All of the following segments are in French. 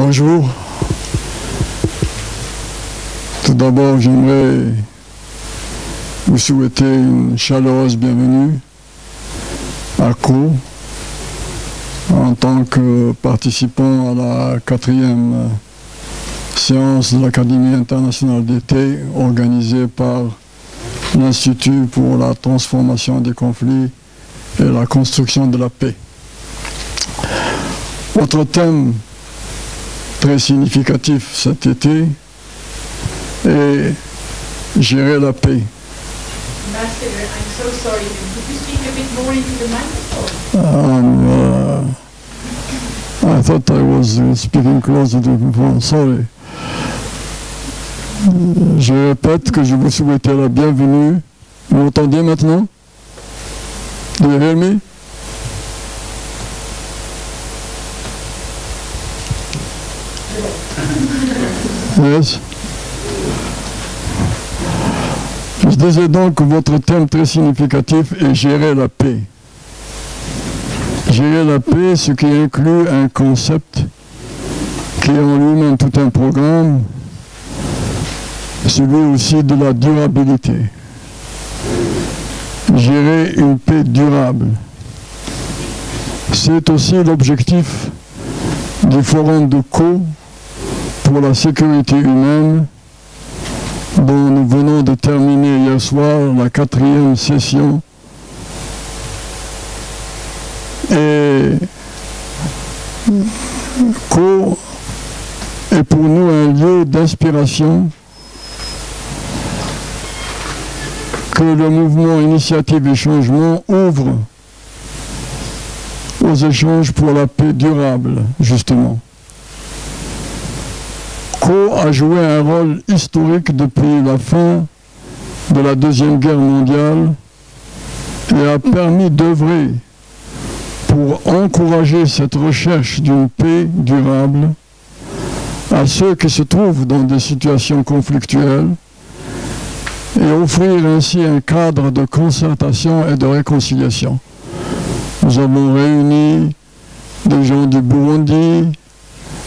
Bonjour. Tout d'abord, j'aimerais vous souhaiter une chaleureuse bienvenue à Caux en tant que participant à la 4e séance de l'Académie internationale d'été organisée par l'Institut pour la transformation des conflits et la construction de la paix. Autre thème très significatif cet été est gérer la paix. Ambassador, I'm so sorry. Could you speak a bit more into the microphone? I thought I was speaking closer to the phone. Sorry. Je répète que je vous souhaitais la bienvenue. Vous m'entendez maintenant? Do you hear me? Yes. Je disais donc que votre thème très significatif est gérer la paix. Gérer la paix, ce qui inclut un concept qui est en lui-même tout un programme, celui aussi de la durabilité. Gérer une paix durable. C'est aussi l'objectif du Forum de Caux pour la sécurité humaine, dont nous venons de terminer hier soir la 4e session. Et Caux est pour nous un lieu d'inspiration que le mouvement Initiative et Changement ouvre aux échanges pour la paix durable, justement. Caux a joué un rôle historique depuis la fin de la Deuxième Guerre mondiale et a permis d'œuvrer pour encourager cette recherche d'une paix durable à ceux qui se trouvent dans des situations conflictuelles et offrir ainsi un cadre de concertation et de réconciliation. Nous avons réuni des gens du Burundi,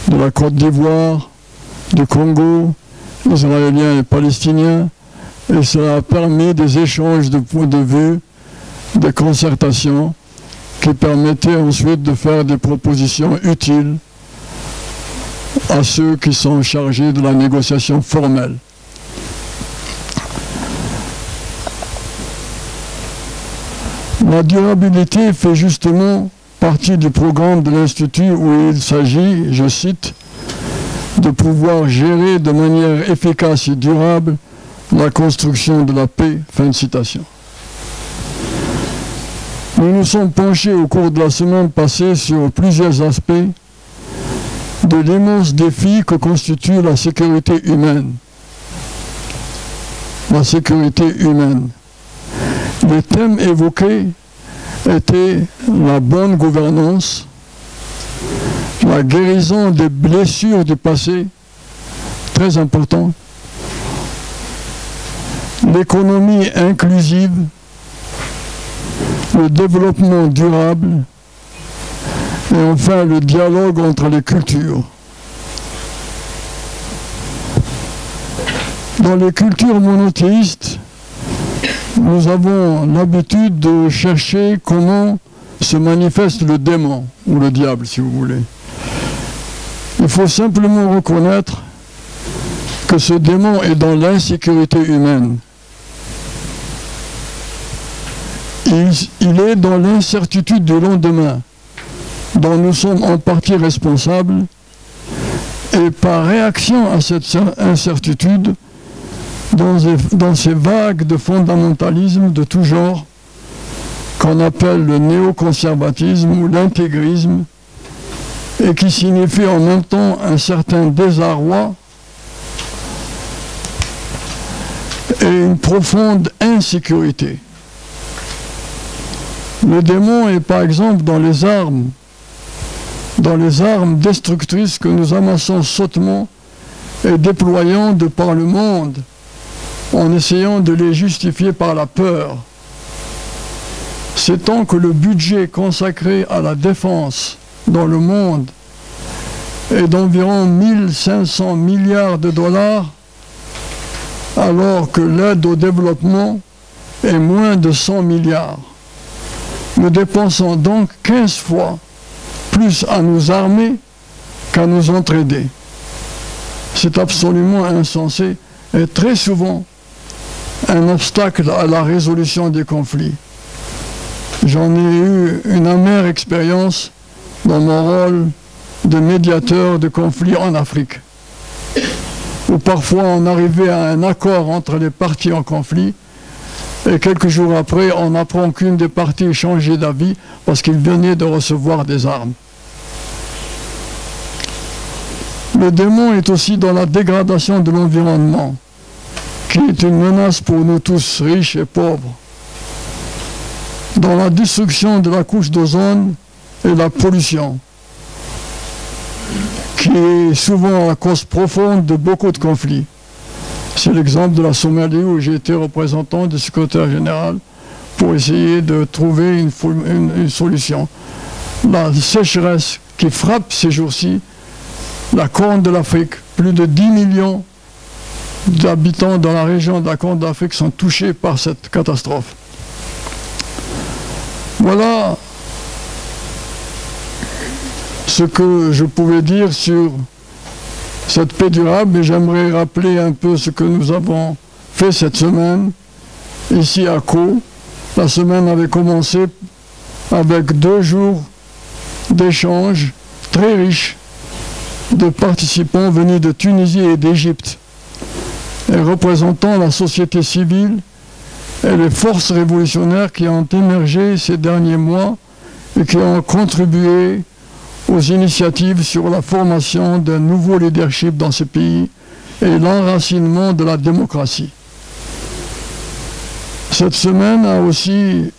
de la Côte d'Ivoire, du Congo, Israéliens et Palestiniens, et cela a permis des échanges de points de vue, des concertations qui permettaient ensuite de faire des propositions utiles à ceux qui sont chargés de la négociation formelle. La durabilité fait justement partie du programme de l'Institut où il s'agit, je cite, de pouvoir gérer de manière efficace et durable la construction de la paix. Fin de citation. Nous nous sommes penchés au cours de la semaine passée sur plusieurs aspects de l'immense défi que constitue la sécurité humaine. La sécurité humaine. Les thèmes évoqués étaient la bonne gouvernance, la guérison des blessures du passé, très important, l'économie inclusive, le développement durable et enfin le dialogue entre les cultures. Dans les cultures monothéistes, nous avons l'habitude de chercher comment se manifeste le démon, ou le diable si vous voulez. Il faut simplement reconnaître que ce démon est dans l'insécurité humaine. Il est dans l'incertitude du lendemain, dont nous sommes en partie responsables, et par réaction à cette incertitude, dans ces vagues de fondamentalisme de tout genre, qu'on appelle le néoconservatisme ou l'intégrisme, et qui signifie en même temps un certain désarroi et une profonde insécurité. Le démon est par exemple dans les armes destructrices que nous amassons sottement et déployant de par le monde, en essayant de les justifier par la peur. C'est tant que le budget consacré à la défense dans le monde est d'environ 1500 milliards de dollars, alors que l'aide au développement est moins de 100 milliards. Nous dépensons donc 15 fois plus à nous armer qu'à nous entraider. C'est absolument insensé et très souvent un obstacle à la résolution des conflits. J'en ai eu une amère expérience dans mon rôle de médiateur de conflits en Afrique, où parfois on arrivait à un accord entre les parties en conflit et quelques jours après on apprend qu'une des parties changeait d'avis parce qu'il venait de recevoir des armes. Le démon est aussi dans la dégradation de l'environnement, qui est une menace pour nous tous, riches et pauvres, dans la destruction de la couche d'ozone et la pollution, qui est souvent la cause profonde de beaucoup de conflits. C'est l'exemple de la Somalie où j'ai été représentant du secrétaire général pour essayer de trouver une solution. La sécheresse qui frappe ces jours-ci la Corne de l'Afrique, plus de 10 millions d'habitants dans la région de la Corne de l'Afrique sont touchés par cette catastrophe. Voilà ce que je pouvais dire sur cette paix durable, et j'aimerais rappeler un peu ce que nous avons fait cette semaine ici à Caux. La semaine avait commencé avec 2 jours d'échanges très riches de participants venus de Tunisie et d'Égypte, et représentant la société civile et les forces révolutionnaires qui ont émergé ces derniers mois et qui ont contribué aux initiatives sur la formation d'un nouveau leadership dans ce pays et l'enracinement de la démocratie. Cette semaine a aussi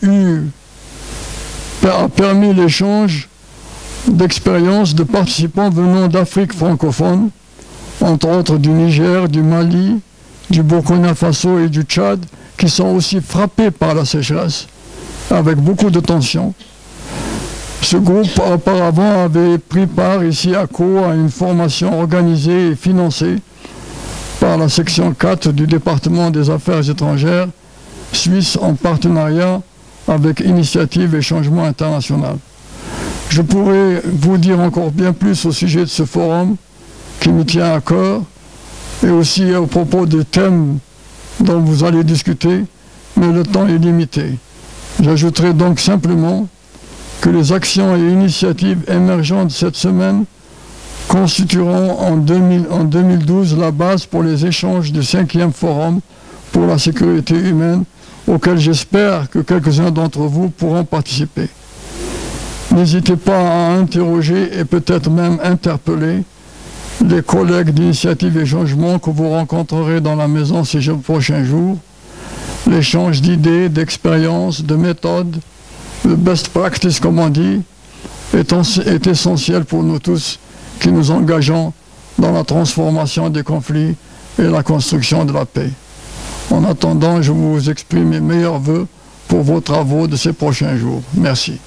permis l'échange d'expériences de participants venant d'Afrique francophone, entre autres du Niger, du Mali, du Burkina Faso et du Tchad, qui sont aussi frappés par la sécheresse, avec beaucoup de tensions. Ce groupe, auparavant, avait pris part ici à Caux à une formation organisée et financée par la section 4 du département des Affaires étrangères suisse en partenariat avec Initiative et Changement International. Je pourrais vous dire encore bien plus au sujet de ce forum qui me tient à cœur et aussi au propos des thèmes dont vous allez discuter, mais le temps est limité. J'ajouterai donc simplement que les actions et initiatives émergentes cette semaine constitueront en 2012 la base pour les échanges du 5e forum pour la sécurité humaine, auquel j'espère que quelques-uns d'entre vous pourront participer. N'hésitez pas à interroger et peut-être même interpeller les collègues d'Initiative et Changement que vous rencontrerez dans la maison ces prochains jours. L'échange d'idées, d'expériences, de méthodes, de best practice comme on dit, est essentiel pour nous tous qui nous engageons dans la transformation des conflits et la construction de la paix. En attendant, je vous exprime mes meilleurs vœux pour vos travaux de ces prochains jours. Merci.